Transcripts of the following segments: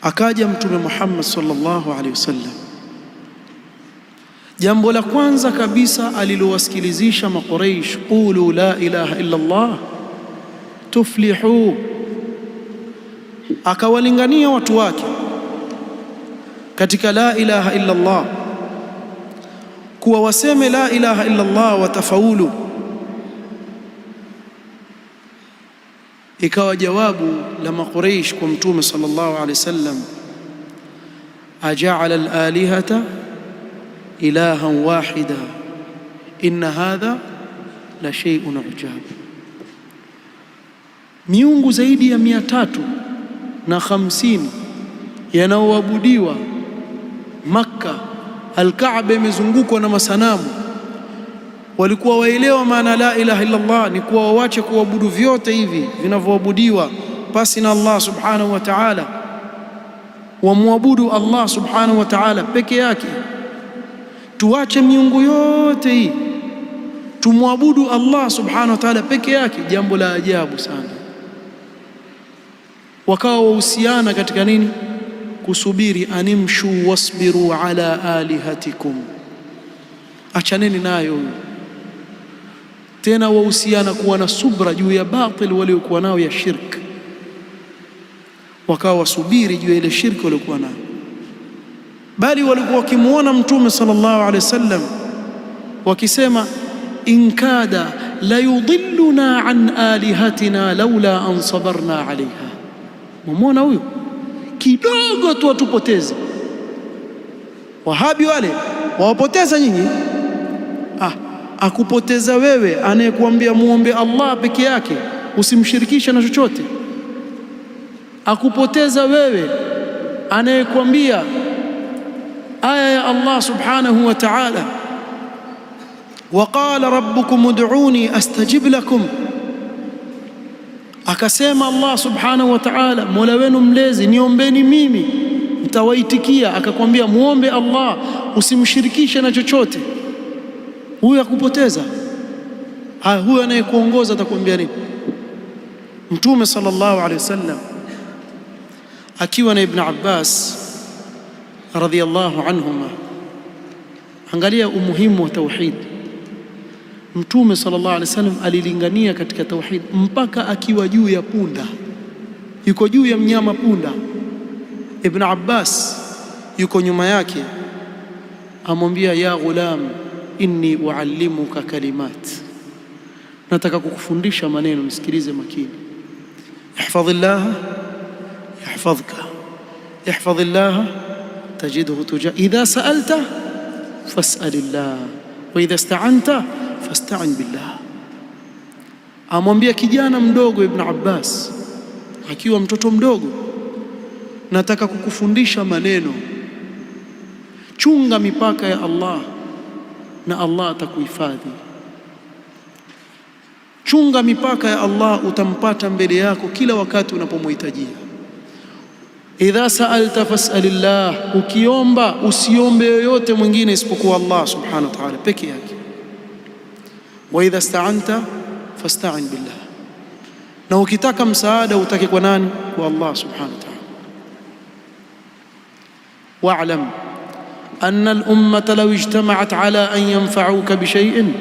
Akaja Mtume Muhammad sallallahu alaihi wasallam. Jambo la kwanza kabisa alilowasikilizisha Makuraish, qulu la ilaha illa Allah tuflihu. Akawalingania watu wake katika la ilaha illa Allah, kuwa waseme la ilaha illa Allah watafaulu. Ikawa jawabu la Makuraish kwa Mtume sallallahu alaihi wasallam, aja'ala al-alihata ilahan wahida inna hadha la shay'un ujab. Miungu zaidi ya 350 yanaoabudiwa Makka, Al-Kaaba imezungukwa na masanamu. Walikuwa waelewa maana la ilaha illa Allah ni kuwa wawache kuabudu vyote hivi vinavyoabudiwa pasi na Allah subhanahu wa ta'ala, wamwabudu Allah subhanahu wa ta'ala peke yake. Tuache miungu yote hii, tumwabudu Allah subhanahu wa ta'ala peke yake. Jambo la ajabu sana. Wakawa wahusiana katika nini? Kusubiri. Animshu wasbiru ala alihatikum, achaneni nayo. Tena wahusiana kuwa na subra juu ya batil waliokuwa nao ya shirk. Wakawa wasubiri juu ya ile shirki waliokuwa nao, bali walikuwa wakimuona Mtume sallallahu alaihi wasallam wakisema, in kada la yudilluna an alihatina laula an sabarna alaiha. Muona huyu kidogo tu atupoteze. Wahabi wale wawapoteza nyinyi. Akupoteza wewe anayekuambia muombe Allah peke yake usimshirikishe na chochote. Akupoteza wewe anayekuambia aya ya Allah subhanahu wa ta'ala, wa qala rabbukum ud'uni astajib lakum. Akasema Allah subhanahu wa ta'ala, mola wenu mlezi, niombeni mimi nitawaitikia. Akakwambia muombe Allah usimshirikishe na chochote. Huyu akupoteza. Huyu anayekuongoza atakwambia nini? Mtume sallallahu alaihi wasallam akiwa na Ibn Abbas radhiyallahu anhuma, angalia umuhimu wa tauhid. Mtume sallallahu alaihi wasallam alilingania katika tauhid mpaka akiwa juu ya punda, yuko juu ya mnyama punda. Ibn Abbas yuko nyuma yake, amwambia, ya ghulam inni uallimuka kalimat, nataka kukufundisha maneno, msikilize makini. Ihfadhillah yahfadhka, ihfadhillah tajidhu tuja, idha sa'alta fas'alillah wa idha ista'anta fasta'in billah. Amwambia kijana mdogo Ibn Abbas akiwa mtoto mdogo, nataka kukufundisha maneno, chunga mipaka ya Allah na Allah atakuhifadhi. Chunga mipaka ya Allah, utampata mbele yako kila wakati unapomhitajia. Idha sa'alta fas'alillah, ukiomba usiombe yoyote mwingine isipokuwa Allah subhanahu wa ta'ala peke yake. Wa idha ista'anta fasta'in billah, na ukitaka msaada utake kwa nani? Kwa Allah subhanahu wa ta'ala. Wa'lam أن الأمة لو اجتمعت على أن ينفعوك بشيء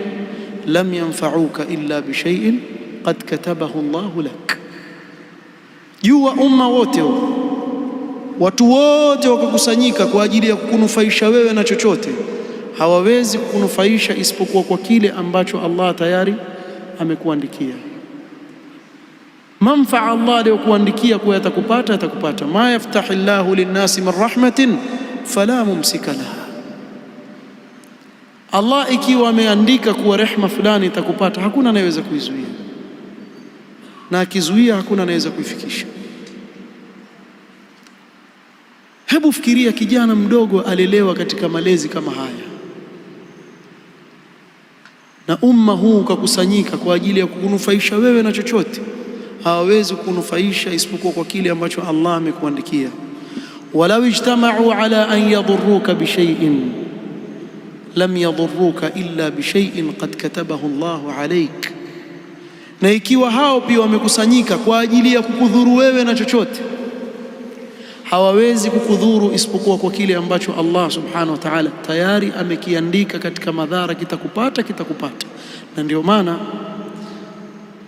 لم ينفعوك إلا بشيء قد كتبه الله لك. Jua umma wote, watu wote wakakusanyika kwa ajili ya kukunufaisha wewe na chochote, hawawezi kukunufaisha isipokuwa kwa kile ambacho Allah tayari amekuandikia. Manfaa Allah aliyokuandikia kwa atakupata, atakupata. Ma yaftahillahu linnasi min rahmatin fala mumsika laha. Allah ikiwa ameandika kuwa rehma fulani itakupata, hakuna anayeweza kuizuia, na akizuia hakuna anayeweza kuifikisha. Hebu fikiria kijana mdogo alelewa katika malezi kama haya, na umma huu ukakusanyika kwa ajili ya kukunufaisha wewe na chochote, hawawezi kukunufaisha isipokuwa kwa kile ambacho Allah amekuandikia. Walau ijtama'u ala an yadurruka bishay'in lam yadurruka illa bishay'in qad katabahu Allahu alayk. Na ikiwa hao pia wamekusanyika kwa ajili ya kukudhuru wewe na chochote, hawawezi kukudhuru isipokuwa kwa kile ambacho Allah subhanahu wa ta'ala tayari amekiandika katika madhara kitakupata. Na ndio maana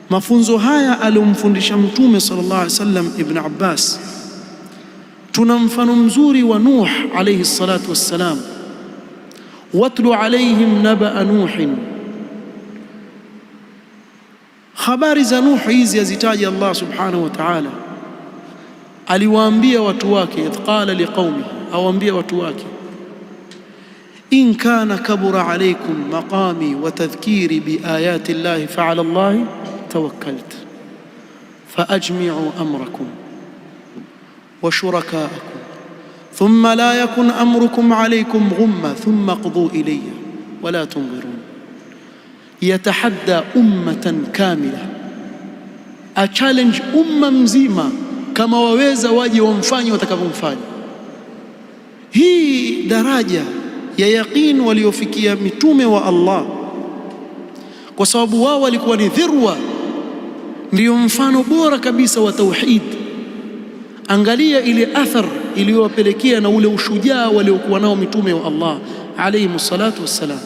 mafunzo haya aliyomfundisha Mtume sallallahu alaihi wasallam Ibn Abbas, tuna mfano mzuri wa Nuh alayhi salatu wassalam, watlu alayhim nabaa Nuhin. Habari za Nuh hizi azitaja Allah subhanahu wa ta'ala. Aliwaambia watu wake, idh qala liqaumihi, awaambia watu wake, in kana kabura alaykum maqami wa tadhkiri biayati llahi fa'ala Allahi tawakkaltu faajmi'u amrakum wa shurakaakum thumma la yakun amrukum alaykum ghumma thumma quduu ilayya wa la tunzirun. Yatahadda ummatan kamila, a challenge umma mzima, kama waweza waje wamfanye watakavyomfanya. Hii daraja ya yaqin waliofikia mitume wa Allah, kwa sababu wao walikuwa ni dhirwa, ndio mfano bora kabisa wa tauhid. Angalia ile athar iliyowapelekea na ule ushujaa waliokuwa nao mitume wa Allah alayhi salatu wassalam.